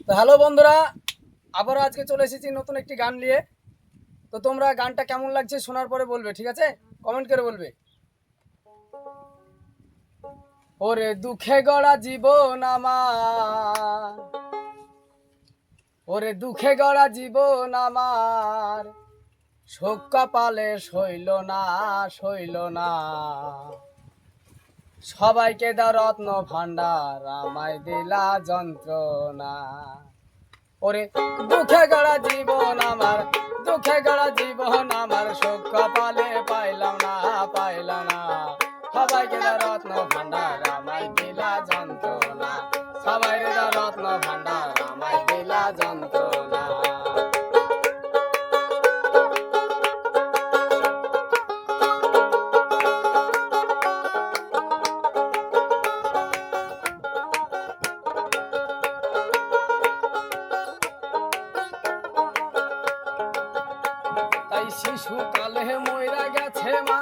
তো হ্যালো বন্ধুরা, আবারও আজকে চলে এসেছি নতুন একটি গান নিয়ে। তো তোমরা গানটা কেমন লাগছে শোনার পরে বলবে, ঠিক আছে? কমেন্ট করে বলবে। ওরে দুঃখে গড়া জীবন আমার, ওরে দুঃখে গড়া জীবন আমার, শোক কপালে সইল না, সইল না। সবাইকে দাও রত্ন ভান্ডার, আমায় দিলা যন্ত্রণা। ওরে দুঃখে গড়া জীবন আমার, দুঃখে গড়া জীবন আমার, শোক কপালে পাইলাম না, পাইলাম না। সবাইকে দাও রত্ন ভান্ডার, আমায় দিলা যন্ত্রণা। সবাইকে দাও রত্ন ভান্ডার, আমায় দিলা যন্ত্রণা। তাই শিশু কালে মইরা গেছে মা,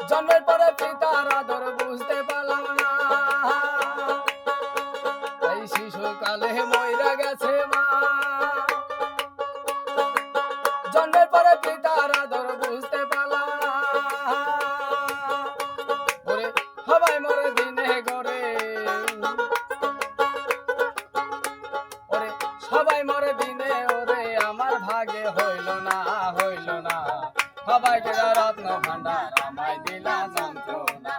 জন্মের পরে পিতার আদর বুঝতে পারলাম না। তাই শিশু কালে মইরা গেছে মা, জন্মের পরে পিতার আদর বুঝতে পারলাম না। ওরে সবাই মরে দিনে গড়ে, ওরে সবাই মরে দিনে, ওরে আমার ভাগে হইল না, হইল না। সবাইকে দাও রত্ন ভান্ডার, আমায় দিলা যন্ত্রণা।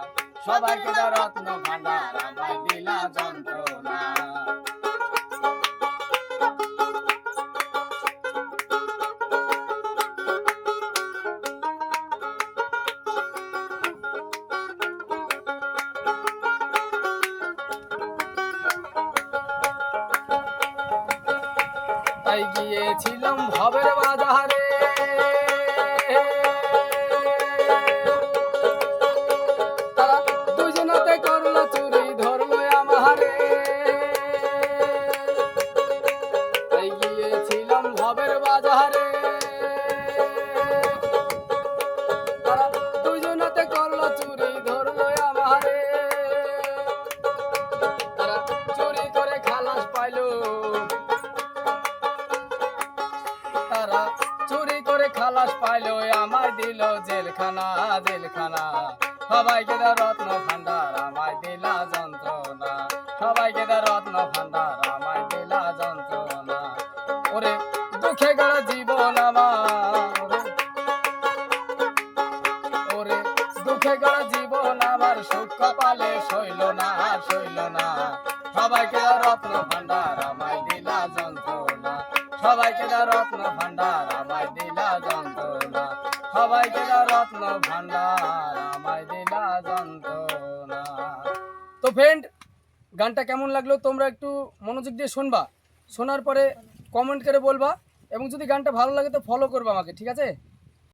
সবাইকে দাও রত্ন ভান্ডার, আমায় দিলা যন্ত্রণা। তাই গিয়েছিলাম ভবের বাজারে, তারা দুজনাতে করলো চুরি, ধরলো আমারে। তাই গিয়েছিলাম ভবের বাজারে, তারা দুজনাতে করলো চুরি, ধরলো আমারে। তারা চুরি করে খালাস পাইলো, তারা চুরি করে খালাস পাইলো, আমায় দিল জেলখানা, জেলখানা। সবাইকে দাও রত্ন ভান্ডার, আমায় দিলা যন্ত্রণা। সবাইকে দাও রত্ন ভান্ডার, আমায় দিলা যন্ত্রণা। ওরে দুঃখে গড়া জীবন আমার, ওরে দুঃখে গড়া জীবন আমার, সুখ কপালে সইল না, সইল না। সবাইকে দাও রত্ন ভান্ডার, আমায় দিলা যন্ত্রণা। সবাইকে দাও রত্ন ভান্ডার, আমায় দিলা যন্ত্রণা। সবাইকে দাও রত্ন ভান্ডার, আমায় দিলা যন্ত্রণা। তো ফ্রেন্ড, গানটা কেমন লাগলো তোমরা একটু মনোযোগ দিয়ে শুনবা, শোনার পরে কমেন্ট করে বলবা। এবং যদি গানটা ভালো লাগে তো ফলো করবা আমাকে, ঠিক আছে?